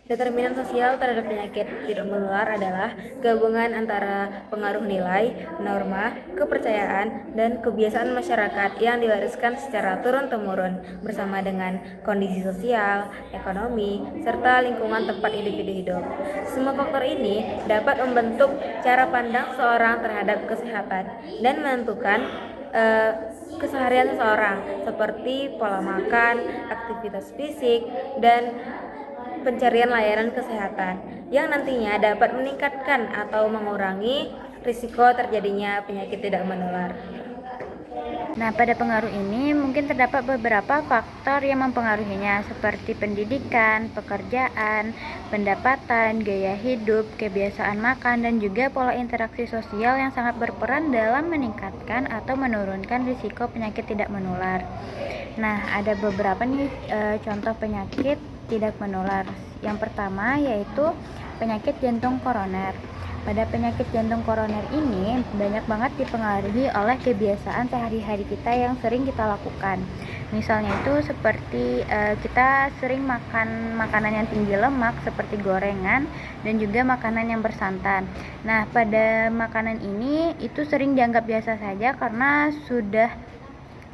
Determinan sosial terhadap penyakit tidak menular adalah gabungan antara pengaruh nilai, norma, kepercayaan, dan kebiasaan masyarakat yang diwariskan secara turun-temurun bersama dengan kondisi sosial, ekonomi, serta lingkungan tempat individu hidup. Semua faktor ini dapat membentuk cara pandang seseorang terhadap kesehatan dan menentukan keseharian seseorang seperti pola makan, aktivitas fisik, dan pencarian layanan kesehatan yang nantinya dapat meningkatkan atau mengurangi risiko terjadinya penyakit tidak menular. Nah, pada pengaruh ini mungkin terdapat beberapa faktor yang mempengaruhinya seperti pendidikan, pekerjaan, pendapatan, gaya hidup, kebiasaan makan, dan juga pola interaksi sosial yang sangat berperan dalam meningkatkan atau menurunkan risiko penyakit tidak menular. Nah, ada beberapa nih contoh penyakit tidak menular. Yang pertama yaitu penyakit jantung koroner. Pada penyakit jantung koroner ini banyak banget dipengaruhi oleh kebiasaan sehari-hari kita yang sering kita lakukan. Misalnya itu seperti kita sering makan makanan yang tinggi lemak seperti gorengan dan juga makanan yang bersantan. Nah, pada makanan ini itu sering dianggap biasa saja karena sudah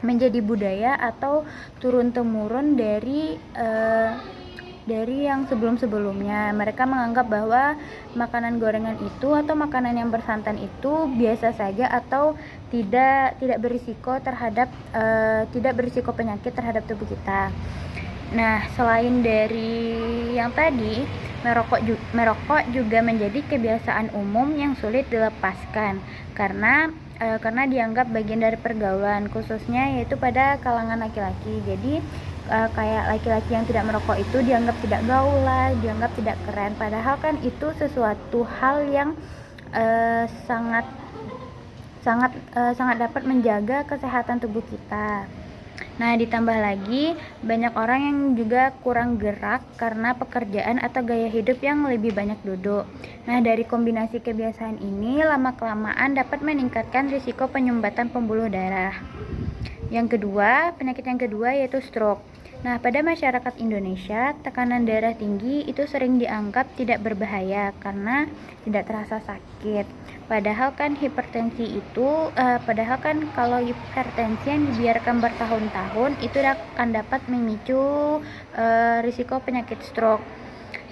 menjadi budaya atau turun-temurun dari yang sebelum-sebelumnya. Mereka menganggap bahwa makanan gorengan itu atau makanan yang bersantan itu biasa saja atau tidak berisiko terhadap tidak berisiko penyakit terhadap tubuh kita. Nah, selain dari yang tadi, merokok juga menjadi kebiasaan umum yang sulit dilepaskan karena dianggap bagian dari pergaulan, khususnya yaitu pada kalangan laki-laki. Jadi kayak laki-laki yang tidak merokok itu dianggap tidak gaul lah, dianggap tidak keren, padahal kan itu sesuatu hal yang sangat dapat menjaga kesehatan tubuh kita. Nah, ditambah lagi banyak orang yang juga kurang gerak karena pekerjaan atau gaya hidup yang lebih banyak duduk. Nah, dari kombinasi kebiasaan ini lama-kelamaan dapat meningkatkan risiko penyumbatan pembuluh darah. Penyakit yang kedua yaitu stroke. Nah, pada masyarakat Indonesia, tekanan darah tinggi itu sering dianggap tidak berbahaya karena tidak terasa sakit. Padahal kan kalau hipertensi yang dibiarkan bertahun-tahun itu akan dapat memicu risiko penyakit stroke.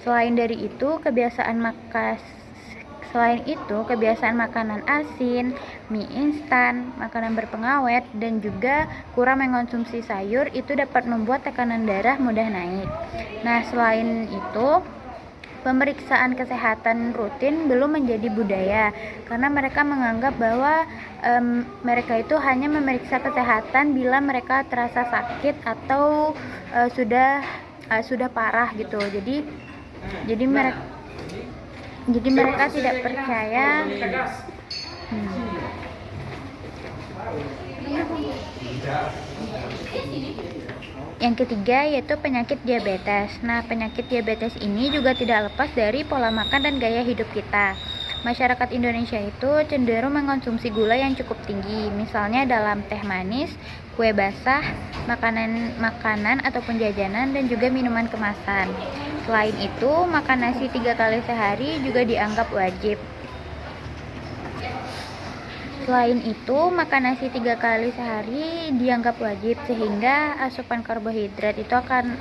Selain itu, kebiasaan makanan asin, mie instan, makanan berpengawet, dan juga kurang mengonsumsi sayur itu dapat membuat tekanan darah mudah naik. Nah, selain itu, pemeriksaan kesehatan rutin belum menjadi budaya karena mereka menganggap bahwa mereka itu hanya memeriksa kesehatan bila mereka terasa sakit atau sudah parah gitu. Jadi mereka tidak percaya. Yang ketiga yaitu penyakit diabetes. Nah, penyakit diabetes ini juga tidak lepas dari pola makan dan gaya hidup kita. Masyarakat Indonesia itu cenderung mengkonsumsi gula yang cukup tinggi, misalnya dalam teh manis, kue basah, makanan ataupun jajanan, dan juga minuman kemasan. Selain itu, makan nasi 3 kali sehari juga dianggap wajib. Sehingga asupan karbohidrat itu akan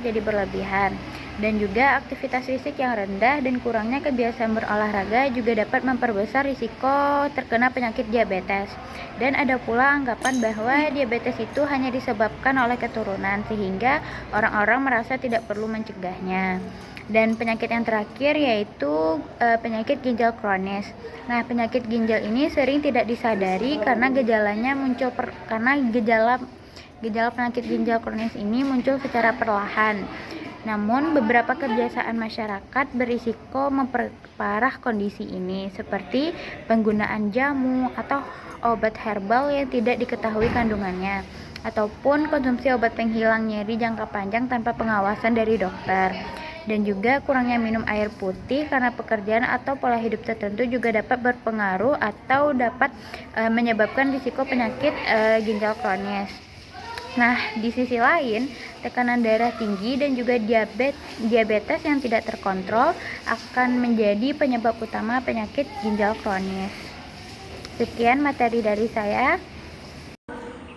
jadi berlebihan. Dan juga aktivitas fisik yang rendah dan kurangnya kebiasaan berolahraga juga dapat memperbesar risiko terkena penyakit diabetes. Dan ada pula anggapan bahwa diabetes itu hanya disebabkan oleh keturunan, sehingga orang-orang merasa tidak perlu mencegahnya. Dan penyakit yang terakhir yaitu penyakit ginjal kronis. Nah, penyakit ginjal ini sering tidak disadari karena gejala penyakit ginjal kronis ini muncul secara perlahan. Namun, beberapa kebiasaan masyarakat berisiko memperparah kondisi ini, seperti penggunaan jamu atau obat herbal yang tidak diketahui kandungannya, ataupun konsumsi obat penghilang nyeri jangka panjang tanpa pengawasan dari dokter. Dan juga kurangnya minum air putih karena pekerjaan atau pola hidup tertentu juga dapat berpengaruh atau dapat menyebabkan risiko penyakit ginjal kronis. Nah, di sisi lain, tekanan darah tinggi dan juga diabetes yang tidak terkontrol akan menjadi penyebab utama penyakit ginjal kronis. Sekian materi dari saya.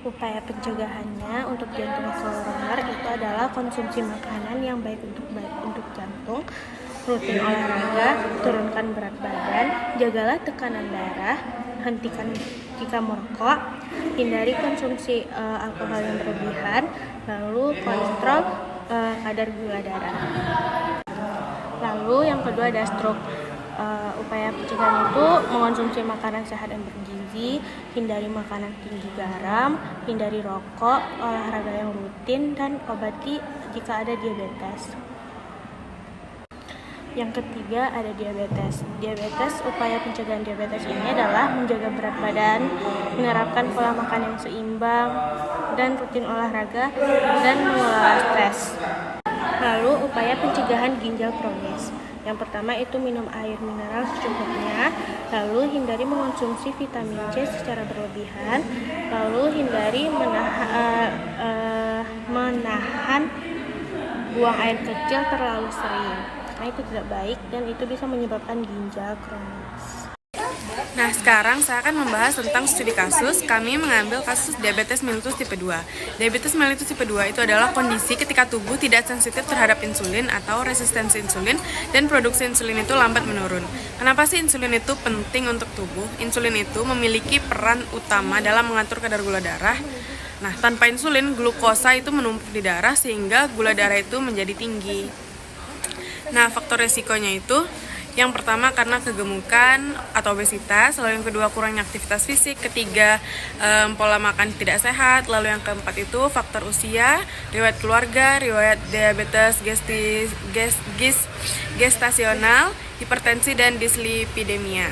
Upaya pencegahannya untuk jantung koroner itu adalah konsumsi makanan yang baik untuk jantung, rutin olahraga, turunkan berat badan, jagalah tekanan darah, hentikan jika merokok, hindari konsumsi alkohol yang berlebihan, lalu kontrol kadar gula darah. Lalu yang kedua ada stroke. Upaya pencegahan itu mengonsumsi makanan sehat dan bergizi, hindari makanan tinggi garam, hindari rokok, olahraga yang rutin, dan obati jika ada diabetes. Yang ketiga ada diabetes. Upaya pencegahan diabetes ini adalah menjaga berat badan, menerapkan pola makan yang seimbang, dan rutin olahraga, dan mengelola stres. Lalu upaya pencegahan ginjal kronis. Yang pertama itu minum air mineral secukupnya, lalu hindari mengonsumsi vitamin C secara berlebihan, lalu hindari menahan buang air kecil terlalu sering. Nah, itu tidak baik dan itu bisa menyebabkan ginjal kronis. Nah, sekarang saya akan membahas tentang studi kasus. Kami mengambil kasus diabetes mellitus tipe 2. Diabetes mellitus tipe 2 itu adalah kondisi ketika tubuh tidak sensitif terhadap insulin atau resistensi insulin dan produksi insulin itu lambat menurun. Kenapa sih insulin itu penting untuk tubuh? Insulin itu memiliki peran utama dalam mengatur kadar gula darah. Nah, tanpa insulin, glukosa itu menumpuk di darah sehingga gula darah itu menjadi tinggi. Nah, faktor resikonya itu yang pertama karena kegemukan atau obesitas, lalu yang kedua kurangnya aktivitas fisik, ketiga pola makan tidak sehat, lalu yang keempat itu faktor usia, riwayat keluarga, riwayat diabetes gestasional, hipertensi dan dislipidemia.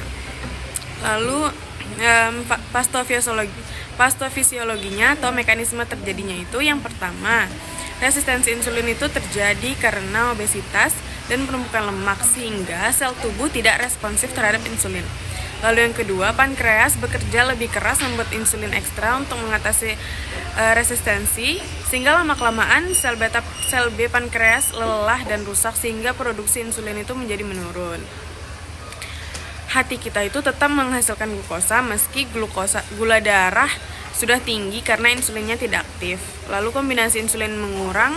Lalu pastofisiologinya atau mekanisme terjadinya itu yang pertama, resistensi insulin itu terjadi karena obesitas dan penumpukan lemak sehingga sel tubuh tidak responsif terhadap insulin. Lalu yang kedua, pankreas bekerja lebih keras membuat insulin ekstra untuk mengatasi resistensi sehingga lama-kelamaan sel B pankreas lelah dan rusak sehingga produksi insulin itu menjadi menurun. Hati kita itu tetap menghasilkan glukosa meski gula darah sudah tinggi karena insulinnya tidak aktif. Lalu kombinasi insulin mengurang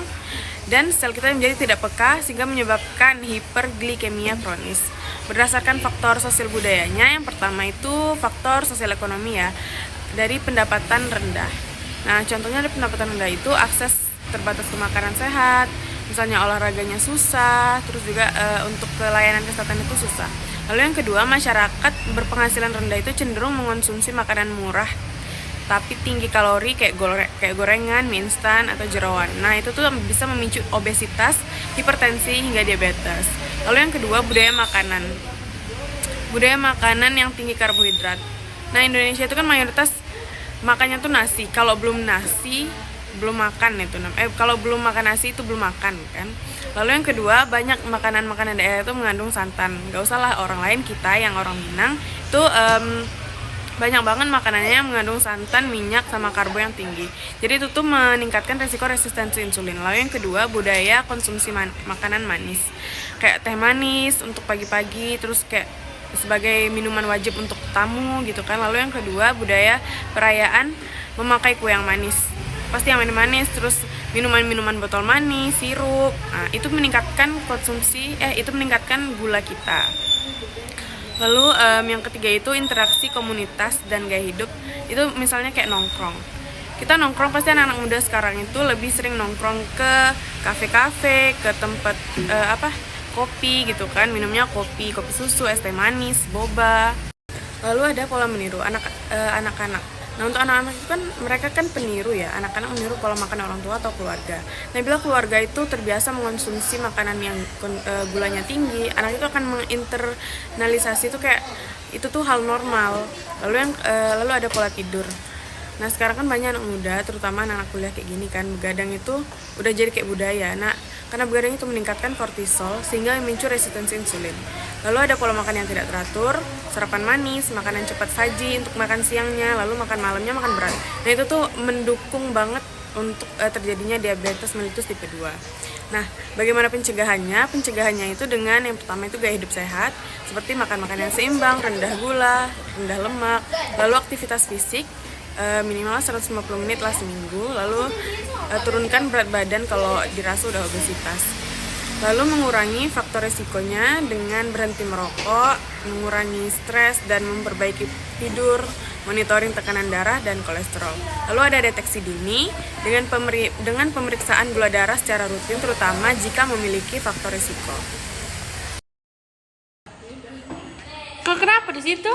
dan sel kita menjadi tidak peka sehingga menyebabkan hiperglikemia kronis. Berdasarkan faktor sosial budayanya, yang pertama itu faktor sosial ekonomi ya, dari pendapatan rendah. Nah, contohnya dari pendapatan rendah itu akses terbatas ke makanan sehat, misalnya olahraganya susah, terus juga untuk pelayanan kesehatan itu susah. Lalu yang kedua, masyarakat berpenghasilan rendah itu cenderung mengonsumsi makanan murah tapi tinggi kalori kayak gorengan, mie instan, atau jeroan. Nah, itu tuh bisa memicu obesitas, hipertensi, hingga diabetes. Lalu yang kedua, budaya makanan. Budaya makanan yang tinggi karbohidrat. Nah, Indonesia itu kan mayoritas makannya tuh nasi. Kalau belum nasi, belum makan itu. Kalau belum makan nasi itu belum makan kan. Lalu yang kedua, banyak makanan-makanan daerah itu mengandung santan. Gak usah lah orang lain, kita yang orang Minang itu banyak banget makanannya yang mengandung santan, minyak, sama karbo yang tinggi. Jadi itu tuh meningkatkan resiko resistensi insulin. Lalu yang kedua, budaya konsumsi makanan manis. Kayak teh manis untuk pagi-pagi, terus kayak sebagai minuman wajib untuk tamu gitu kan. Lalu yang kedua, budaya perayaan memakai kue yang manis. Pasti yang manis-manis, terus minuman-minuman botol manis, sirup. Nah, itu meningkatkan meningkatkan gula kita. Lalu yang ketiga itu interaksi komunitas dan gaya hidup. Itu misalnya kayak nongkrong. Kita nongkrong, pasti anak-anak muda sekarang itu lebih sering nongkrong ke kafe-kafe, ke tempat kopi gitu kan, minumnya kopi susu, es teh manis, boba. Lalu ada pola meniru anak-anak. Nah, untuk anak-anak itu kan mereka kan peniru ya, anak-anak meniru pola makan orang tua atau keluarga. Nah, bila keluarga itu terbiasa mengonsumsi makanan yang gulanya tinggi, anak itu akan menginternalisasi itu kayak itu tuh hal normal. Lalu ada pola tidur. Nah sekarang kan banyak anak muda, terutama anak kuliah kayak gini kan, begadang itu udah jadi kayak budaya. Nah karena begadang itu meningkatkan kortisol sehingga memicu resistensi insulin. Lalu ada pola makan yang tidak teratur, sarapan manis, makanan cepat saji untuk makan siangnya, lalu makan malamnya makan berat. Nah itu tuh mendukung banget untuk terjadinya diabetes mellitus tipe 2. Nah, bagaimana pencegahannya? Pencegahannya itu dengan yang pertama itu gaya hidup sehat, seperti makan makanan yang seimbang, rendah gula, rendah lemak, lalu aktivitas fisik minimal 150 menit lah seminggu, lalu turunkan berat badan kalau dirasa udah obesitas. Lalu mengurangi faktor resikonya dengan berhenti merokok, mengurangi stres dan memperbaiki tidur, monitoring tekanan darah dan kolesterol. Lalu ada deteksi dini dengan pemeriksaan gula darah secara rutin terutama jika memiliki faktor risiko. Kok kenapa di situ?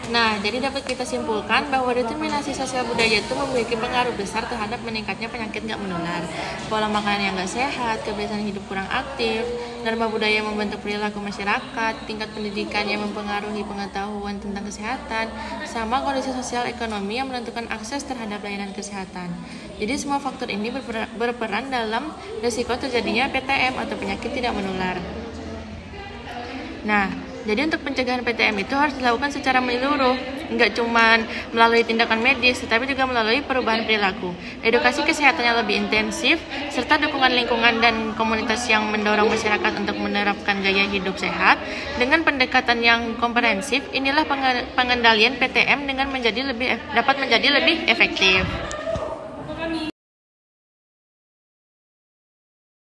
Nah, jadi dapat kita simpulkan bahwa determinasi sosial budaya itu memiliki pengaruh besar terhadap meningkatnya penyakit nggak menular, pola makanan yang nggak sehat, kebiasaan hidup kurang aktif, norma budaya yang membentuk perilaku masyarakat, tingkat pendidikan yang mempengaruhi pengetahuan tentang kesehatan, sama kondisi sosial ekonomi yang menentukan akses terhadap layanan kesehatan. Jadi semua faktor ini berperan dalam risiko terjadinya PTM atau penyakit tidak menular. Nah, jadi untuk pencegahan PTM itu harus dilakukan secara menyeluruh, nggak cuma melalui tindakan medis, tetapi juga melalui perubahan perilaku, edukasi kesehatan yang lebih intensif, serta dukungan lingkungan dan komunitas yang mendorong masyarakat untuk menerapkan gaya hidup sehat. Dengan pendekatan yang komprehensif, inilah pengendalian PTM dapat menjadi lebih efektif.